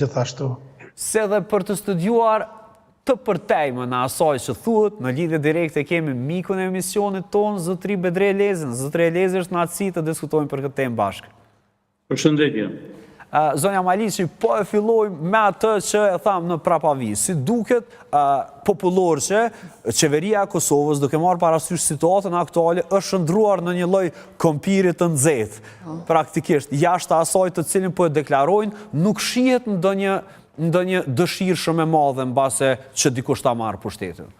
Gjithashtu. Se dhe për të studiuar të përtejme në asaj që thuhet, në lidhje direkte kemi mikun e emisionit tonë, zotëri Bedre Elezën. Zotëri Elezë është në atësi të diskutojmë për këtë temë bashkë. Përshëndetje. Zonja Maliqi, po e fillojmë me atë që e thamë në prapavi. Si duket popullor që qeveria e Kosovës, duke marrë parasysh situatën aktuale, është shndruar në një lloj kompirit të nxehtë. Praktikisht, jashtë asaj të cilin po e deklarojnë, nuk shihet ndonjë dëshirë shumë e madhe mbase që dikush ta marrë pushtetin.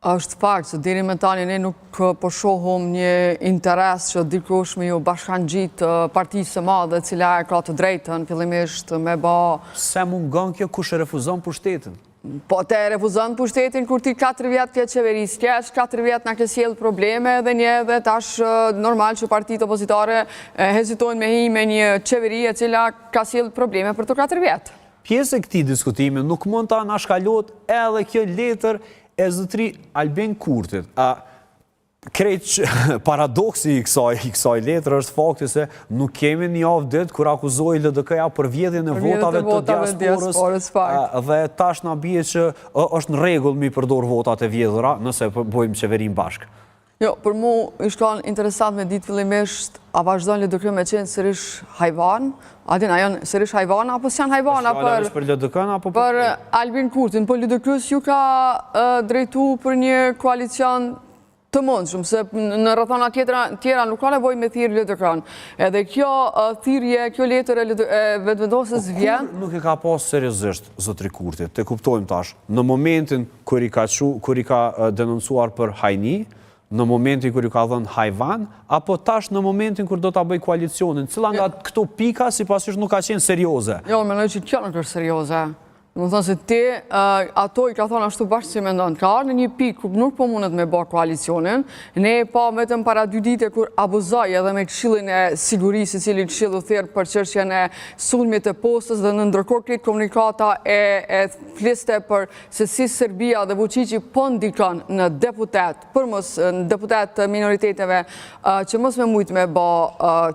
Është fakt që deri më tani ne nuk po shohum një interes që dikush me ju bashkangjit partisë së madhe e cila ka të drejtën fillimisht me bë. Se mungon kjo kush e refuzon pushtetin? Po te refuzon pushtetin kur ti 4 vjet ke qeverisë keq, 4 vjet na ke sjell probleme dhe një dhe tash normal që partitë opozitare hezitojnë me hi me një qeveri e cila ka sjell probleme për të 4 vjet. Pjesë e këtij diskutimi nuk mund ta anashkalot edhe kjo letër e zotëri Albin Kurtit. Krejt paradoksi i kësaj letër është fakti se nuk kemi një javë ditë kur akuzoi LDK-ja për vjedhjen e votave të diasporës dhe tash na bie që është në rregull mi përdor votat e vjedhura nëse bëjmë qeverinë bashkë. Jo, për mu ishtë interesant me ditë fillimisht, a vazhdojnë LDK me qenë sërish hajvan? A din, a janë sërish hajvan, apo s'janë hajvana për Albin Kurtin? Po LDK ju ka drejtu për një koalicion të mundshëm, se në rrethana tjera nuk ka nevojë me thirrë LDK-n. Edhe kjo thirrje, kjo letër e vetëvendosjes vjen. Nuk e ka pas seriozisht zotri Kurti, te kuptojmë tash. Në momentin kur i ka denoncuar për hajni, në momentin kur ju ka dhënë hajvan, apo tash në momentin kur do ta bëj koalicionin, cila nga këto pika sipas nuk ka qenë serioze? Jo, mendoj që kjo nuk është serioze. Më thonë se ti, ato i ka thonë ashtu bashkë si me ndonë. Ka arë në një pikë ku nuk po mundet me bërë koalicionin, ne pa vetëm para 2 dite kur abuzoj edhe me këshillin e sigurisë, cilin këshillu thirrë për çështjen e sulmit të postës dhe në ndërkohë këtë komunikata e fliste për se si Serbia dhe Vučići po ndikon në deputet, për mos në deputet të minoriteteve që mos me mujtë me bë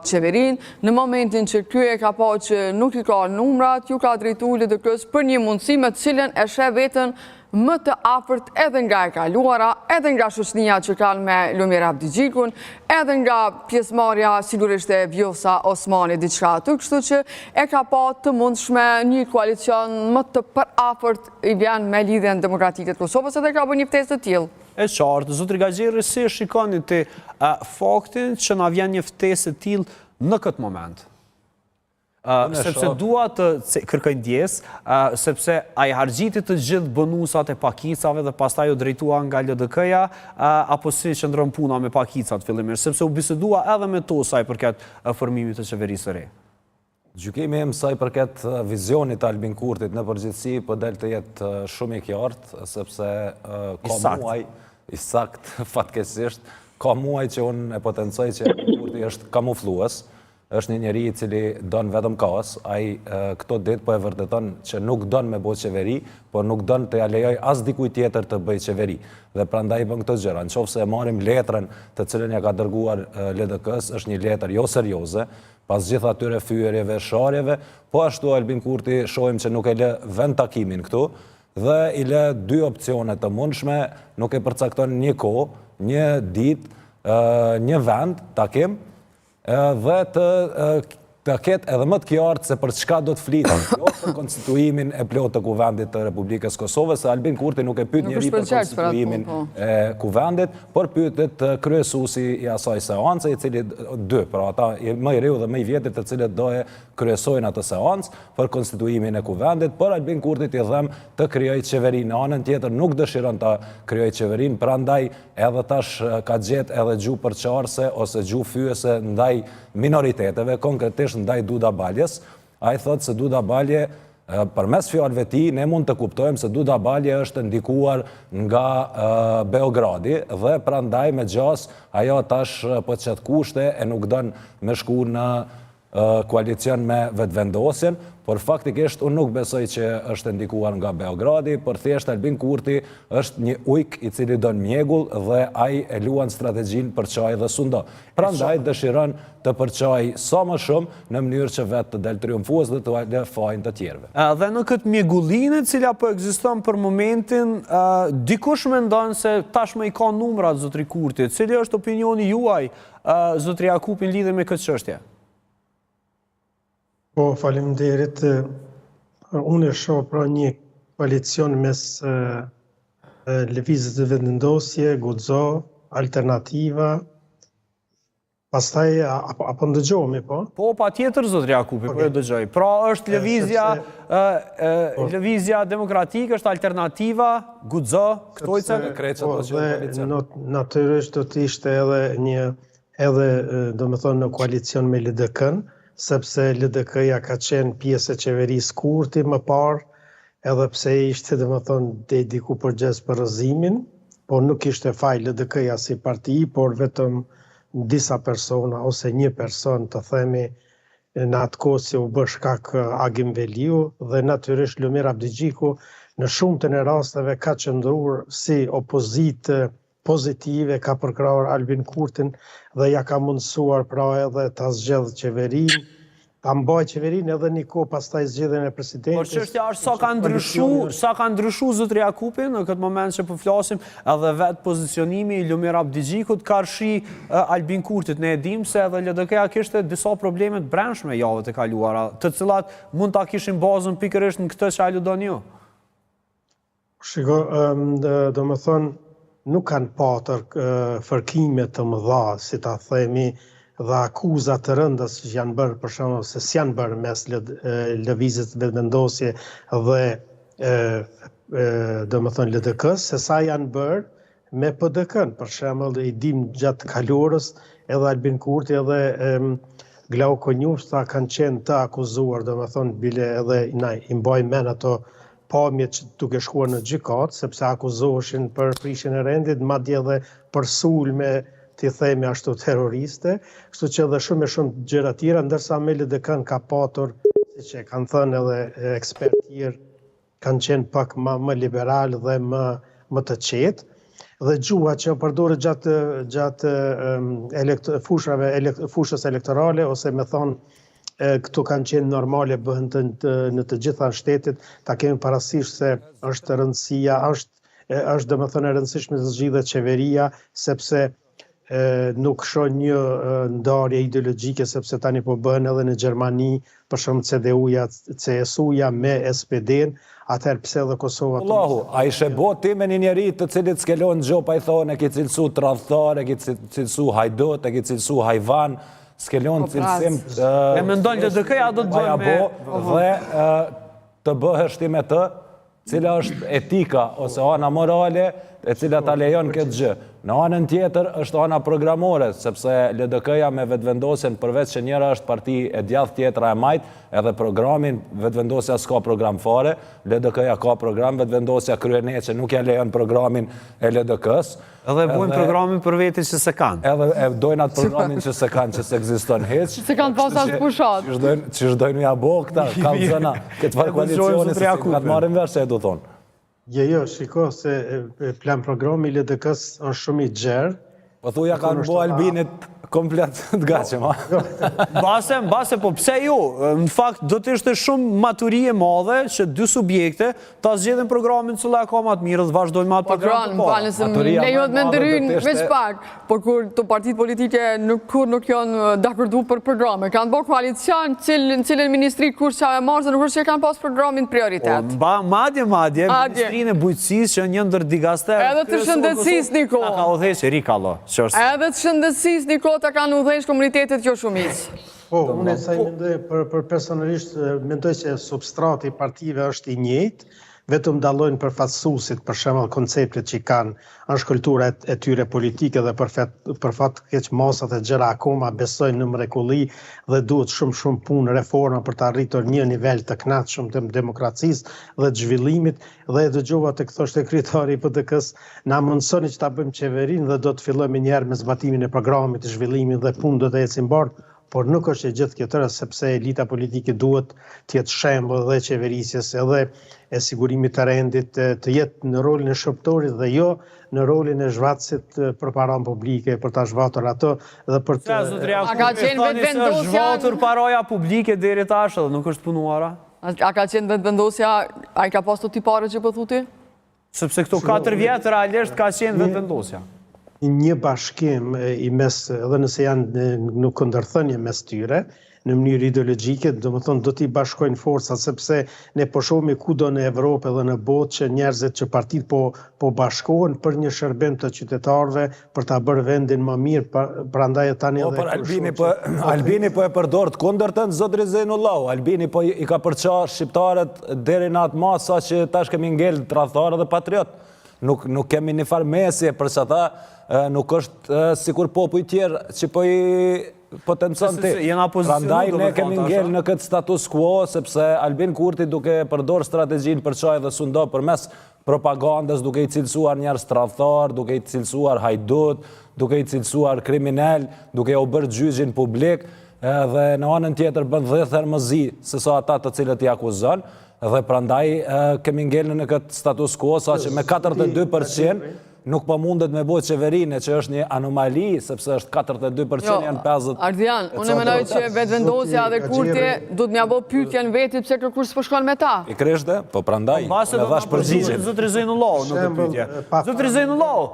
qeverin, në momentin që ky e ka pa që nuk i ka numrat, ju ka drejtu LDK-s për një mundësi me të cilën e sheh veten më të afërt edhe nga e kaluara, edhe nga shoqënia që kanë me Lumir Abdigjikun, edhe nga pjesëmarrja sigurisht e Vjosa Osmani diçka aty, kështu që e ka pa të mundshme një koalicion më të përafërt i vjen me lidhjen demokratike të Kosovës edhe ka bërë një ftesë të tillë. E qartë, zotri Gaxherri, si shikoni ti faktin që na vjen një ftesë e tillë në këtë moment? Sepse dua të kërkoj ndjes, sepse ai harxhiti të gjithë bonusat e pakicave dhe pastaj u drejtua nga LDK-ja, apo si qëndron puna me pakicat fillimisht, sepse u bisedua edhe me to sa i përket formimit të qeverisë së re. Gjykimi im sa i përket vizionit të Albin Kurtit në përgjithësi po del të jetë shumë i qartë, sepse ka muaj i sakt fatkeqësisht, ka muaj që unë e potencoj që Albin Kurti është kamuflues. Është një njeri i cili don vetëm kaos, ai këto ditë po e vërteton që nuk don me bëj qeveri, por nuk don të ja lejoj as dikujt tjetër të bëj qeveri. Dhe prandaj bën këto gjëra. Nëse e marrim letrën të cilën ja ka dërguar LDK-s, është një letër jo serioze, pas gjithë atyre fyerjeve, sharjeve, po ashtu Albin Kurti shohim që nuk e lë vend takimin këtu dhe i lë 2 opsione të mundshme, nuk e përcakton një kohë, një ditë, një vend takim, dhe të ketë edhe më të qartë se për çka do të flitet, jo për konstituimin e plotë të kuvendit të Republikës Kosovës, se Albin Kurti nuk e pyet njeri për konstituimin e kuvendit, por pyetet kryesuesi i asaj seance, i cili pra ata më i riu dhe më i vjetër të cilët doje kryesojnë atë seancë për konstituimin e kuvendit, por Albin Kurti i dhem të krijojë qeverinë. Në anën tjetër nuk dëshiron ta krijojë qeverinë, prandaj edhe tash ka gjetë edhe gjuhë përçarëse ose gjuhë fyese ndaj minoriteteve, konkretisht ndaj Duda Baljes. Ai thotë se Duda Balje, përmes fjalëve të tij, ne mund të kuptojmë se Duda Balje është ndikuar nga Beogradi dhe prandaj me gjas ajo tash po çet kushte e nuk don me shku në koalicion me vetëvendosjen, por faktikisht unë nuk besoj që është ndikuar nga Beogradi, por thjesht Albin Kurti është një ujk i cili don mjegull dhe ai e luan strategjin përçaj dhe sundo. Prandaj dëshiron të përçaj sa më shumë në mënyrë që vetë të del triumfues dhe të lë fajin të tjerëve. Dhe në këtë mjegullinë e cila po ekziston për momentin, dikush mendon se tashmë i ka numrat zotri Kurti. Cili është opinioni juaj, zotri Jakupin, lidhe me këtë çështje? Po, faleminderit. Unë e shoh pra një koalicion mes lëvizjes së vendosje, Guxo, Alternativa. Pastaj apo ndëgjohemi, po? Po, patjetër zotri Jakupi, po e dëgjoj. Pra është lëvizja demokratike, është Alternativa, Guxo, Ktojca. Po, dhe natyrisht do të ishte edhe domethënë në koalicion me LDK-n, sepse LDK-ja ka qenë pjesë e qeverisë Kurti më parë, edhe pse ishte domethënë diku përgjes për rrëzimin, por nuk ishte faj LDK-ja si parti, por vetëm disa persona ose një person, të themi, në atë kohë si u bë shkak Agim Veliu dhe natyrisht Lumir Abdigjiku në shumtën e rasteve ka qëndruar si opozitë pozitive, ka përkrahur Albin Kurtin dhe ja ka mundësuar pra edhe ta zgjedhë qeverinë, ta mbaj qeverinë edhe një kohë pastaj zgjedhjen e presidentit. Por çështja është sa ka ndryshuar zotri Jakupi në këtë moment që po flasim, edhe vetë pozicionimi i Lumir Abdigjikut ka rshi Albin Kurtit. Ne e dim se edhe LDK-ja kishte disa probleme të brendshme javët e kaluara, të cilat mund ta kishin bazën pikërisht në këtë që aludon ju. Shiko, domethënë nuk kanë patër fërkime të mëdha, si ta themi, dhe akuzat të rënda që janë bërë, për shembull, se s'janë bërë mes lëvizjes së vendosje dhe domethënë LDK-s, se sa janë bërë me PDK-n. Për shembull, i dim gjatë kalorës edhe Albin Kurti edhe Glauko Njufta kanë qenë të akuzuar, domethënë bile edhe i mbajnë mend ato pamjet që duke shkuar në gjykat, sepse akuzoheshin për prishjen e rendit, madje edhe për sulme, ti themi ashtu, terroriste, kështu që edhe shumë gjëra tjera, ndërsa me LDK-n ka patur, siç e kanë thënë edhe ekspertë tjerë, kanë qenë pak më liberal dhe më të qetë, dhe gjuha që përdoret gjatë fushës elektorale, ose me thonë këtu kanë qenë normale, bëhen në të gjitha shtetet, ta kemi parasysh se është rëndësia, është domethënë e rëndësishme të zgjidhet qeveria, sepse nuk shoh një ndarje ideologjike, sepse tani po bëhen edhe në Gjermani, për shembull CDU-ja, CSU-ja me SPD-n, atëherë pse edhe Kosova. Allahu, a i shebot ti me një njeri të cilit s'kelon gjop, a i thonë, e ki cilësu tradhtar, e ki cilësu hajdot, e ki cilësu hajvan, s'kelon cilësim të... E mendon LDK-ja do të bëjmë me... Dhe të bëhesh ti me të, cila është etika ose ana morale e cila ta lejon këtë gjë. Në anën tjetër është ana programore, sepse LDK-ja me vetëvendosjen, përveç që njëra është parti e djathtë, tjetra e majt, edhe programin vetëvendosja s'ka program fare, LDK-ja ka program, vetëvendosja kryen që nuk ja lejon programin e LDK-s. Edhe bojnë programin për veti që se kanë. Edhe e dojnë atë programin që se kanë, që se ekziston heq. Se kanë pasat pushat. Që shdojnë ja bo këta, kanë zëna, këtë farë koalicioni, se si ka të marim verë, se e du thonë. Jo, shiko, se plan programi i LDK-s është shumë i gjerë. Po thuja kanë bo Albinit komplet të gacem, ha? Base, po pse jo? Në fakt, do të ishte shumë maturie madhe që dy subjekte ta zgjedhin programin cila ka më të mirë dhe vazhdojnë me atë program të parë. Ne jo të me ndërhyjnë veç pak, por kur të partitë politike nuk janë dakordu për programe, kanë bërë koalicion, cilën ministri kur që e marrë, nuk është që kanë pas programin prioritet. Madje, ministrinë e bujqësisë që një ndër digaster... Edhe të shëndetësisë, Niko. Ka udhëheqë Rikalo. Edhe të shëndetësisë, Niko, ta kanë udhëheqë komunitetet kjo shumicë. Po, unë e saj mendoj, për personalisht, mendoj që substrati i partive është i njëjtë, vetëm dallojnë përfaqësuesit, për shembull konceptet që kanë, është kultura e tyre politike dhe për fat keq masat e gjëra akoma besojnë në mrekulli dhe duhet shumë punë, reforma për të arritur një nivel të kënaqshëm të demokracisë dhe të zhvillimit, dhe e dëgjova të thoshte kryetari i PDK-s, na mundsoni që ta bëjmë qeverinë dhe do të fillojmë njëherë me zbatimin e programit të zhvillimit dhe punë do të ecin bart. por nuk është e gjithë kjo tërë, sepse elita politike duhet të jetë shembull dhe qeverisjes edhe e sigurimit të rendit të jetë në rolin e shërbëtorit dhe jo në rolin e zhvatësit për paran publike, për ta zhvatur ato dhe për të... A ka qenë vetëvendosja... Zhvatur paraja publike deri tash edhe nuk është punuara? A ka qenë vetëvendosja, a i ka pas të tipare që pëthuti? Sepse këto 4 vjetë realisht ka qenë vetëvendosja. Një bashkim i mes, edhe nëse janë nuk kundërthënie mes tyre, në mënyrë ideologjike, do t'i bashkojnë forcat, sepse ne po shohim kudo në Evropë dhe në botë që njerëzit që partit po bashkohen për një shërbim të qytetarëve, për ta bërë vendin më mirë, prandaj tani edhe... Albini po e përdor të kundërtën, zotri Zejnullahu. Albini po i ka përqa shqiptarët deri në atë masë, sa që tash kemi ngel tradhtarë dhe patriot. Nuk kemi një farë mesje, përsa ta nuk është sikur popuj tjerë që po i potencon ti. Prandaj ne kemi ngel në këtë status quo, sepse Albin Kurti duke përdor strategjin për çaj dhe sundo përmes propagandës, duke i cilësuar njerëz tradhtar, duke i cilësuar hajdut, duke i cilësuar kriminal, duke u bërë gjyqin publik, dhe në anën tjetër bën 10 herë më zi se sa ata të cilët i akuzon, dhe prandaj kemi ngel në këtë status quo, sa që me 42% nuk po mundet me bojë qeverinë, që është një anomali, sepse është 42% janë 50%. Ardian, unë e menoj që vetëvendosja dhe Kurti du të mja bo pyetjen vetit pse kërkush s'po shkon me ta. I kreshte, po prandaj, me dhash përgjigjen. Zotri Zejnullahu, nuk e pyetje. Zotri Zejnullahu,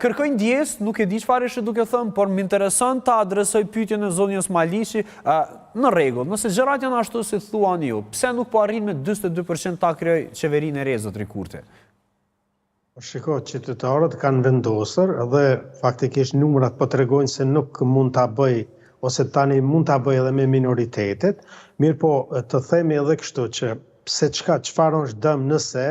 kërkojnë ndjes, nuk e di çfarë është duke thënë, por më intereson ta adresoj pyetjen e zonjës Malishi, në rregull, nëse gjërat janë ashtu si thuan ju, pse nuk po arrin me 42% ta krijoj qeverinë e re, zotri Kurti? Shiko, qytetarët kanë vendosur dhe faktikisht numrat po tregojnë se nuk mund ta bëj, ose tani mund ta bëj edhe me minoritetet, mirë po të themi edhe kështu që pse çfarë është dëm nëse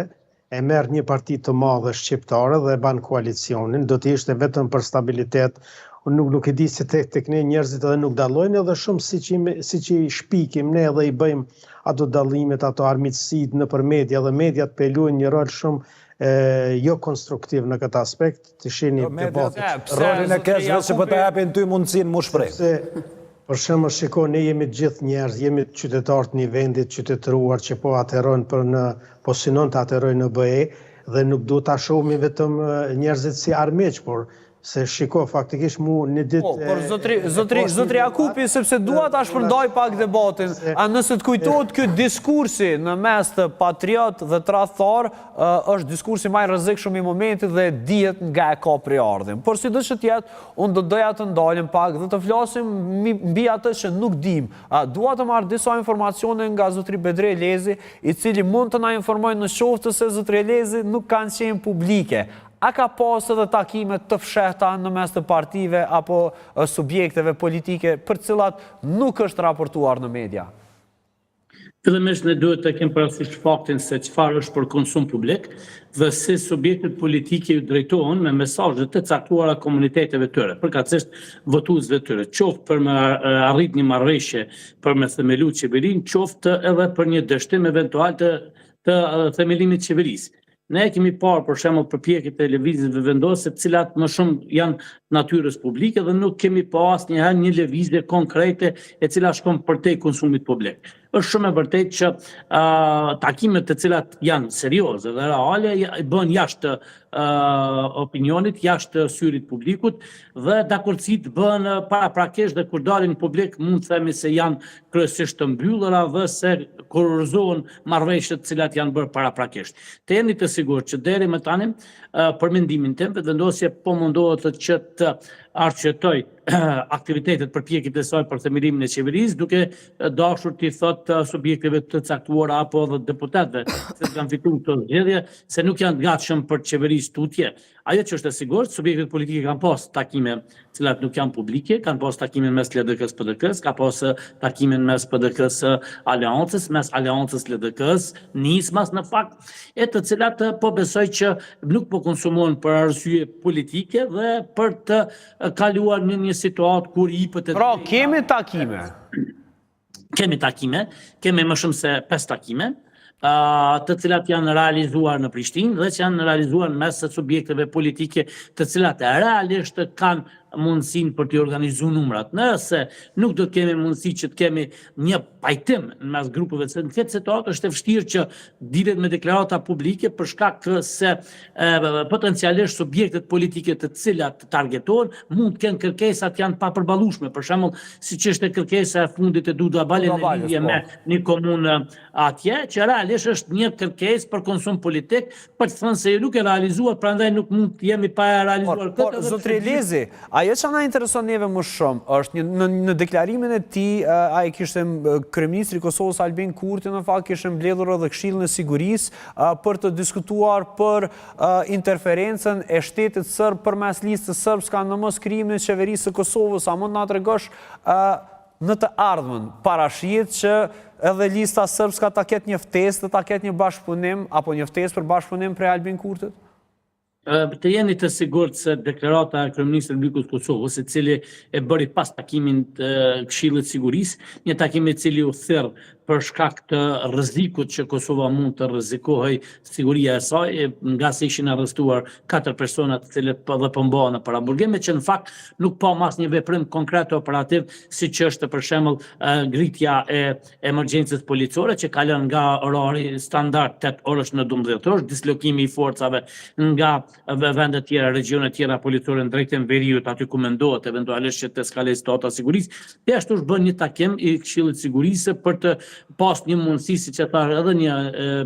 e merr një parti të madhe shqiptare dhe e ban koalicionin, do të ishte vetëm për stabilitet. Unë nuk e di se tek ne njerëzit edhe nuk dallojnë edhe shumë si që i shpikim ne edhe i bëjmë ato dallimet, ato armiqësit nëpër media dhe mediat pe luajnë një rol shumë jo konstruktiv në këtë aspekt, të shihni debatin. Rolin e kesh vetë që po të japin ty mundësinë mu shpreh. Për shembull, shiko, ne jemi të gjithë njerëz, jemi qytetarë të një vendi të qytetëruar që po aterojnë po synon të aterojnë në BE dhe nuk duhet ta shohim vetëm njerëzit si armiq, por se shiko, faktikisht mu një ditë... Por zotri Jakupi, sepse dua ta shpërndaj pak debatin, a nëse të kujtohet këtë diskursi në mes të patriot dhe tradhtar, është diskursi më i rrezikshëm i momentit dhe dihet nga e ka priardhjen. Por sidoqë që të jetë, unë do doja të ndalim pak dhe të flasim mbi atë që nuk dim. Dua të marr disa informacione nga zotri Bedri Elezi, i cili mund të na informojë në qoftë se zotri Elezi nuk kanë qenë publike. A ka pas edhe takimet të fshehta në mes të partive apo subjekteve politike për cilat nuk është raportuar në media? Fillimisht ne duhet të kemi parasysh faktin se çfarë është për konsum publik dhe si subjektet politike ju drejtohen me mesazhe të caktuara komuniteteve tyre, përkatësisht votuesve tyre, qoftë për me arrit një marrëveshje për me themelu qeverinë, qoftë edhe për një dështim eventual të themelimit të qeverisë. Ne kemi parë, për shembull, përpjekjet e lëvizjeve vendose, të cilat më shumë janë natyrës publike dhe nuk kemi pa asnjëherë një lëvizje konkrete e cila shkon përtej konsumit publik. Është shumë e vërtetë që takimet të cilat janë serioze dhe reale bën jashtë opinionit, jashtë syrit publikut dhe dakordësit bën paraprakisht dhe kur dalin publik mund të themi se janë kryesisht të mbyllura dhe se kurorëzohen marrëveshjet të cilat janë bërë paraprakisht. Të jeni të sigurt që deri më tani për mendimin tim vetëvendosja po mundohet që të arqetoj aktivitetet përpjekjet e saj për themelimin e qeverisë, duke dashur t'i thotë subjekteve të caktuara apo edhe deputetëve se kanë fituar këtë zgjedhje se nuk janë të gatshëm për qeverisë tutje. Ajo që është e sigurt, subjektet politike kanë pas takime të cilat nuk janë publike, kanë pas takime mes LDK-s PDK-s, ka pas takime mes PDK-s Aleancës, mes Aleancës LDK-s, nismas në fakt, e të cilat po besoj që nuk po konsumohen për arsye politike dhe për të kaluar në një situatë kur i hipotetikisht. Pra, kemi takime. Kemi takime, kemi më shumë se 5 takime, të cilat janë realizuar në Prishtinë dhe që janë realizuar mes subjekteve politike të cilat realisht kanë mundësin për të organizu numrat. Nëse nuk do të kemi mundësi që të kemi një pajtim në mes grupeve, se në këtë situatë është e vështirë që dilet me deklarata publike për shkak se potencialisht subjektet politike të cilat targetohen mund të kenë kërkesat janë pa përballueshme. Për shembull, siç është kërkesa e fundit e Duda Bale në lidhje me një komunë atje, që realisht është një kërkesë për konsum politik, për të thënë se nuk e realizuar, prandaj nuk mund të jemi pa e realizuar këtë. Zotri Lezi, ajo që na intereson neve më shumë është në deklarimin e tij, ai kishte kryeministri i Kosovës Albin Kurti në fakt kishte mbledhur edhe Këshillin e Sigurisë për të diskutuar për interferencën e shtetit serb përmes listës serbska në mos krijimin e qeverisë së Kosovës. A mund na tregosh në të ardhmen parashihet që edhe lista serbska ta ketë një ftesë, ta ketë një bashkëpunim apo një ftesë për bashkëpunim prej Albin Kurtit? Të jeni të sigurt se deklarata e Kryeministrit të Republikës Kosovës, i cili e bëri pas takimin të Këshillit Sigurisë, një takim i cili u thirr për shkak të rrezikut që Kosova mund të rrezikohej siguria e saj, nga se ishin arrestuar 4 persona të cilët dhe pëmbohen në paraburgime, që në fakt nuk pa mas një veprim konkret operativ, siç është për shembull ngritja e emergjencës policore, që ka lënë nga orari standard 8 orësh në 12 orësh, dislokimi i forcave nga vende tjera, regione tjera policore në drejtim veriut, aty ku mendohet eventualisht që të eskalojë situata sigurisë. Ashtu është bën një takim i Këshillit Sigurisë për të pas një mundësi, si që tharë edhe një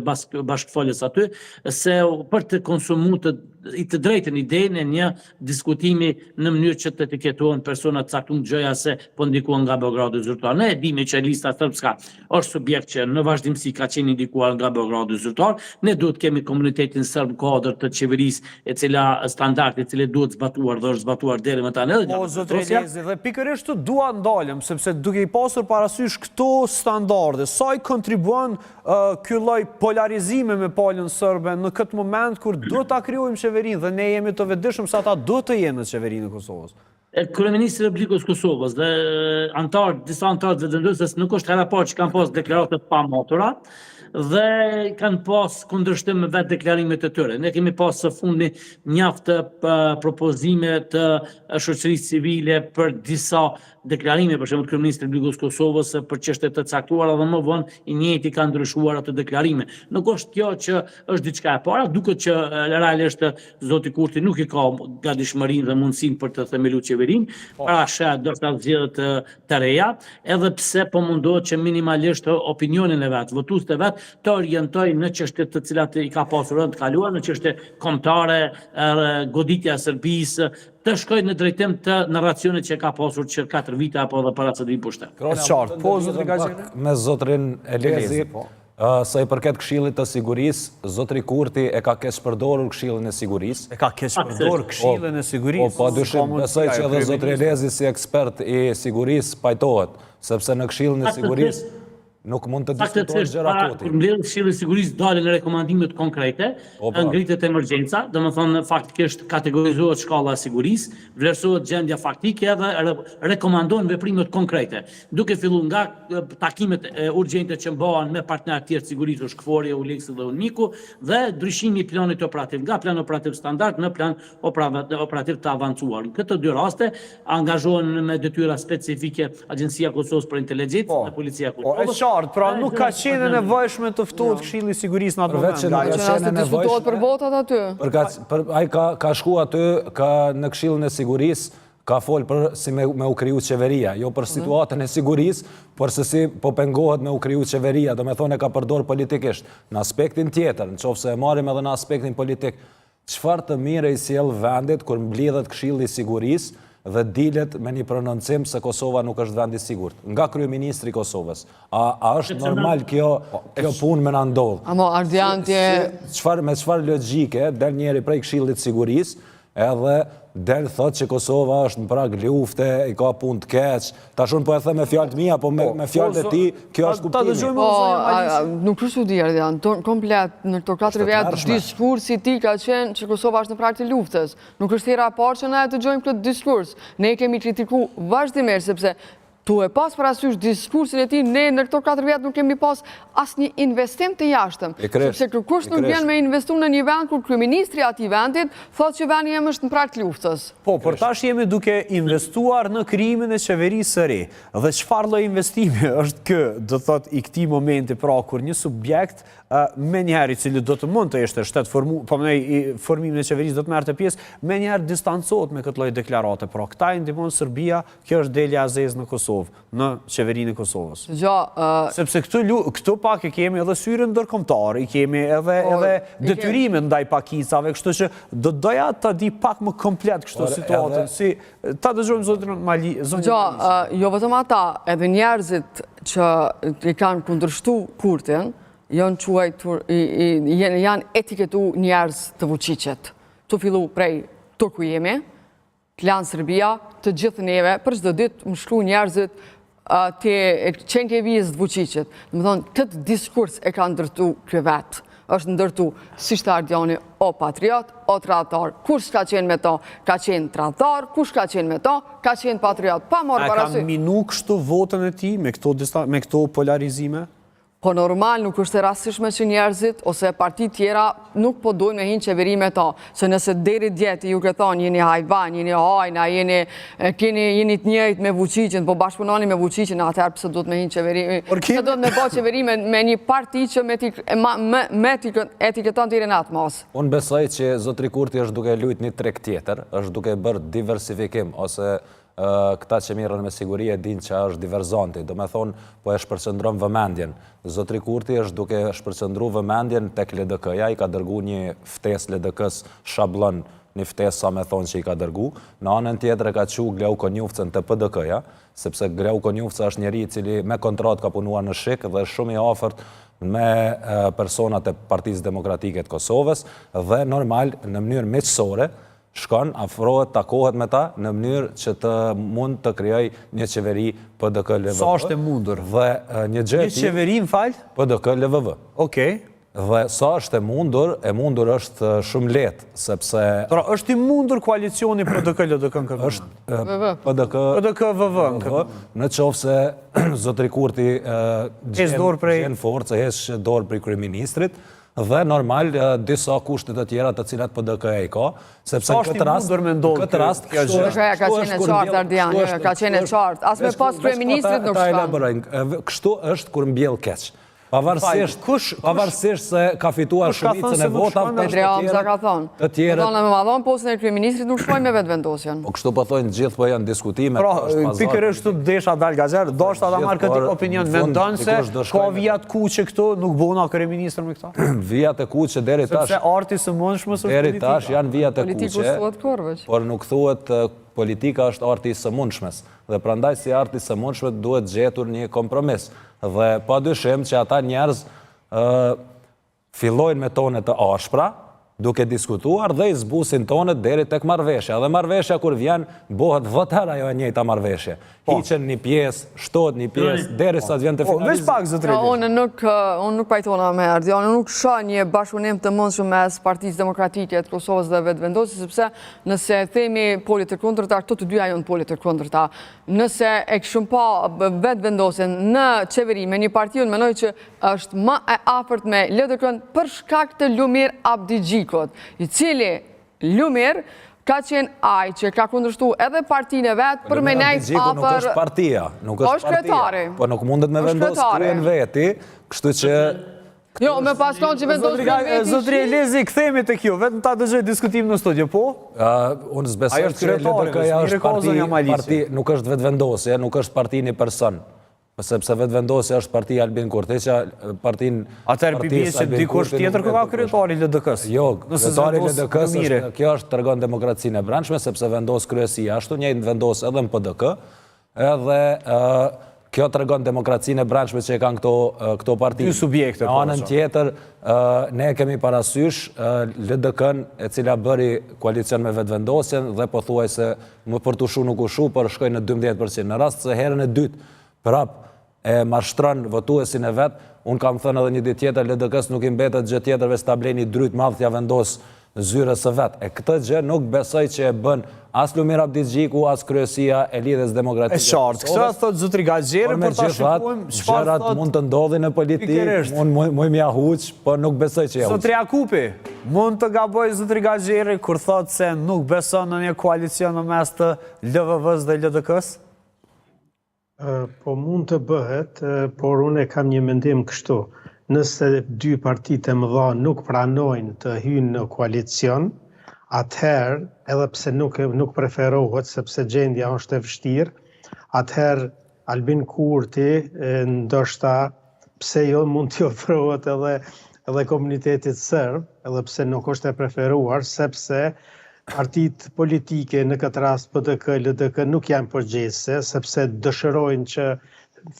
bashkëfolës aty, se për të konsumu të drejtën idenë e një diskutimi në mënyrë që të etiketohen personat caktuar gjëja se po ndikuan nga Beogradi zyrtar. Ne e dimi që lista serbska është subjekt që në vazhdimsi ka qenë ndikuar nga Beogradi zyrtar. Ne duhet kemi komunitetin serb kuadër të qeverisë e cila standarde e cila duhet zbatuar dhe është zbatuar deri më tani. Po zotri Lezi, dhe pikërisht dua ndalem sepse duke i pasur parasysh këto standarde, sa i kontribuan ky lloj polarizime me palën serbe në këtë moment kur do ta krijojmë qeverinë dhe ne jemi të vetëdijshëm se ata do të jenë në qeverinë e Kosovës. Kryeministri i Republikës Kosovës dhe disa antarë të vendosjes nuk është hera parë që kanë pas deklarata të pamatura dhe kanë pas kundërshtim me vetë deklarimet e tyre. Ne kemi pas së fundi mjaft propozime të shoqërisë civile për disa deklarime, për shembull Kryeministri i Republikës Kosovës për çështje të caktuara dhe më vonë i njëjti ka ndryshuar ato deklarime. Nuk është kjo që është diçka e para, duket që realisht zoti Kurti nuk i ka gatishmërinë dhe mundësinë për të themeluar qeverinë, para sheh do të zgjedhë të reja, edhe pse po mundohet që minimalisht opinionin e vet, votuesit e vet të orientojnë në çështje të cilat i ka pasur rënd të kaluar, në çështje kombëtare, goditja e Serbisë, të shkojnë në drejtim të narracionit që ka pasur që 4 vite apo edhe para se të vi pushtet. Po zotri Gazeli. Me zotrin Elezi, sa i përket Këshillit të Sigurisë, zotri Kurti e ka keqpërdorur Këshillin e Sigurisë. E ka keqpërdorur Këshillin e Sigurisë. Po dyshim, besoj që edhe zotri Elezi si ekspert i sigurisë pajtohet, sepse në Këshillin e Sigurisë nuk mund të diskutohet gjëra koti. Kur mbledh Këshilli i Sigurisë dalin rekomandimet konkrete, ngritet emergjenca, domethënë faktikisht kategorizohet shkalla e sigurisë, vlerësohet gjendja faktike dhe rekomandohen veprimet konkrete. Duke filluar nga takimet urgjente që mbahen me partnerë të tjerë të sigurisë, Shkëforja, Uleksi dhe Uniku, dhe ndryshimi i planit operativ nga plan operativ standard në plan operativ të avancuar. Në këto dy raste angazhohen me detyra specifike Agjencia e Kosovës për Inteligjencë dhe Policia e Kosovës. Pra nuk ka qenë nevojshme të ftohet Këshilli i Sigurisë në atë moment. Që rastë diskutohet për votat aty. Ai ka shku aty, në Këshillin e Sigurisë, ka folë për si me u kriju qeveria, jo për situatën e sigurisë, por se si po pengohet me u kriju qeveria, do me thonë e ka përdor politikisht. Në aspektin tjetër, në qofë se e marim edhe në aspektin politik, çfarë të mire i sjell vendit kur mblidhet Këshilli i Sigurisë dhe dilet me një prononcim se Kosova nuk është vend i sigurt, nga kryeministri i Kosovës. A është normal kjo punë me na ndodh? Amo Ardiantje me çfarë logjike del njëri prej Këshillit të Sigurisë edhe del thot që Kosova është në prag lufte, i ka punë të keq. Tash unë po e them me fjalët mia, po me fjalët e tij, kjo është kuptimi. Nuk është u di Ardian, komplet në këto 4 vjet diskursi i tij ka qenë që Kosova është në prag të luftës. Nuk është hera e parë që na e dëgjojmë këtë diskurs. Ne kemi kritikuar vazhdimisht sepse Tu e pas parasysh diskursin e ti, ne në këto 4 vjetë nuk kemi pas asë një investim të jashtëm. Sepse kërkush nuk vjen me investu në një vend kur kryeministri ati vendit thot që vendi jem është në prag të luftës. Po, për tash jemi duke investuar në krijimin e qeverisë së re. Dhe çfarë lloj investimi është kë, do thot i këtij momenti pra kur një subjekt me njëherë i cili do të mund të ishte shtet formimin e qeverisë do të merrte pjesë, me njëherë distancohet me këtë lloj deklarate. Pra, këta i ndihmon Serbia, kjo është Deli Azez në Kosovë, në qeverinë e Kosovës. Sepse këtu pak e kemi edhe syrin ndërkombëtar, i kemi edhe detyrimin ndaj pakicave, kështu që do doja ta di pak më komplet kështu situatën. Si ta dëgjojmë zotrin Mali. Jo vetëm ata, edhe njerëzit që i kanë kundërshtu Kurtin, janë etiketu njerëz të Vučićit. Tu fillu prej Turku jemi, Klan Serbia, të gjithë neve, për çdo ditë më shkruajnë njerëzit të qenkevijës të Vučićit. Më thonë, këtë diskurs e ka ndërtu kjo vetë. Është ndërtu si Ardiani o patriot, o tradhtar. Kush ka qenë me to, ka qenë tradhtar, kush ka qenë me to, ka qenë patriot. Pa morë parasysh. A ka minu kështu votën e tij me këto polarizime? Po normal nuk është e rastishme që njerëzit ose partit tjera nuk po dojnë me hinë qeveri me ta. Se nëse deri djeti ju këtë thonë jeni hajvan, jeni hajna, jeni të njëjt me Vučićin, po bashkëpunoni me Vučićin, atëherë pëse do të me hinë qeveri. Pëse do të me bo qeveri me një parti që me etiketon të i Renat Mas. Unë besoj që zotri Kurti është duke lujt një treg tjetër, është duke bërë diversifikim, ose këta që mirën me siguri e din që është diverzanti, do me thonë, po e shpërqendron vëmendjen. Zotri Kurti është duke shpërqendru vëmendjen tek LDK-ja, i ka dërgu një ftes LDK-s shablon, një ftes sa me thonë që i ka dërgu, në anën tjetër e ka qu Gleu Konjufcën të PDK-ja, sepse Gleu Konjufca është njeri cili me kontrat ka punua në shik dhe shumë i afërt me personat e Partisë Demokratike të Kosovës dhe normal në mënyrë miqësore shkon, afrohet, takohet me ta në mënyrë që të mund të krijoj një qeveri PDK-LVV. Sa është e mundur? Dhe një qeveri, më falë? PDK-LVV. Okej. Dhe sa është e mundur është shumë letë, sepse... Pra, është i mundur koalicioni PDK-LDK në këtë? është PDK-VV. Në qofë se zotri Kurti gjenë forcë, hesh dorë prej kryeministrit, dhe normal disa kushtet të tjera të cilat PDK-ja i ka, sepse në këtë rast... Ka qenë e qartë, Ardian, ka qenë e qartë. As me pas kryeministrit nuk shkanë. Kështu është kur mbjell keq. Pavarësisht se ka fituar shumicën e votave Petri Hamza ka thonë. Të thonë me madhon postën e kryeministrit nuk shkojnë me vetëvendosjen. Po kështu po thonë gjithë po janë diskutime. Pra, pikërisht të desha dal gazer, doshta ta marrë këtë opinion, mendon se ka vijat kuqe këtu, nuk bona kryeministër me këta? Vijat e kuqe deri tash. Sepse arti së mundshme është politika. Deri tash janë vijat e kuqe. Por nuk thuhet politika është arti i së mundshmes. Dhe prandaj si arti i së mundshmes duhet gjetur një kompromis. Dhe pa dyshim që ata njerëz fillojnë me tonet të ashpra, duke diskutuar dhe i zbusin tonet deri tek marrëveshja. Dhe marrëveshja kur vjen, bëhet vëtër ajo e njëjta marrëveshje. Hiqen një pjesë, shtohet një pjesë, deri sa të vjen të finalizim. Unë nuk pajtona me Ardian, unë nuk shoh një bashkëpunim të mundshëm mes Partisë Demokratike të Kosovës dhe vetëvendosjes, sepse nëse themi polit të kundërta, këto të dyja janë polit të kundërta. Nëse e kishim pa vetëvendosjen në qeveri me një parti, unë mendoj që është më e afërt me LDK-n për shkak të Lumir Abdigjikut, i cili Lumir ka qenë aj që ka kundërshtu edhe partinë e vetë për me nejtë afër... Nuk është partia, po nuk mundet me vendosë kryen veti, kështu që... Jo, me pas tonë që vendosë kryen veti... Zotri Elezi, këthemi të kjo, vetëm ta dëgjoj diskutim në studio, po? Unë zbesoj që LDK-ja është parti, nuk është vetë vendosje, nuk është parti një person. Sepse vetëvendosja është partia Albin Kurtića, partinë... Atëherë pibjes që dikush tjetër ka kryetari LDK-s? Jo, kryetari LDK-s, kjo është tregon demokracinë e brendshme, sepse vendos kryesia ashtu, njëjtë vendos edhe në PDK, edhe kjo tregon demokracinë e brendshme që e kanë këto parti. Dy subjekte. Në anën tjetër, ne kemi parasysh LDK-n e cila bëri koalicion me vetëvendosjen dhe pothuajse më për të shu nuk u shu, por shkoi në 12%. Në rast se herën e dytë prap e mashtron votuesin e vetë, unë kam thënë edhe një ditë tjetër, LDK-s nuk i mbetet gjë tjetër veç ta blej një dryt madh t'ja vendos zyres së vetë. E këtë gjë nuk besoj që e bën as Lumir Abdi Xhiku, as kryesia e Lidhjes Demokratike. E qartë, këtë thot zotri Gaxheri, por ta shikojmë çfarë thot. Gjërat mund të ndodhin në politikë, mund m'ia huq, por nuk besoj që ja huq. Zotri Jakupi, mund të gaboj zotri Gaxheri kur thot se nuk beson në një koalicion në mes të LVV-s dhe LDK-s? Po mund të bëhet, por unë kam një mendim kështu. Nëse dy partitë e mëdha nuk pranojnë të hyjnë në koalicion, atëherë, edhe pse nuk preferohet, sepse gjendja është e vështirë, atëherë Albin Kurti, ndoshta pse jo mund t'i ofrohet edhe komunitetit serb, edhe pse nuk është e preferuar, sepse partitë politike në këtë rast PDK, LDK nuk janë përgjegjëse, sepse dëshirojnë që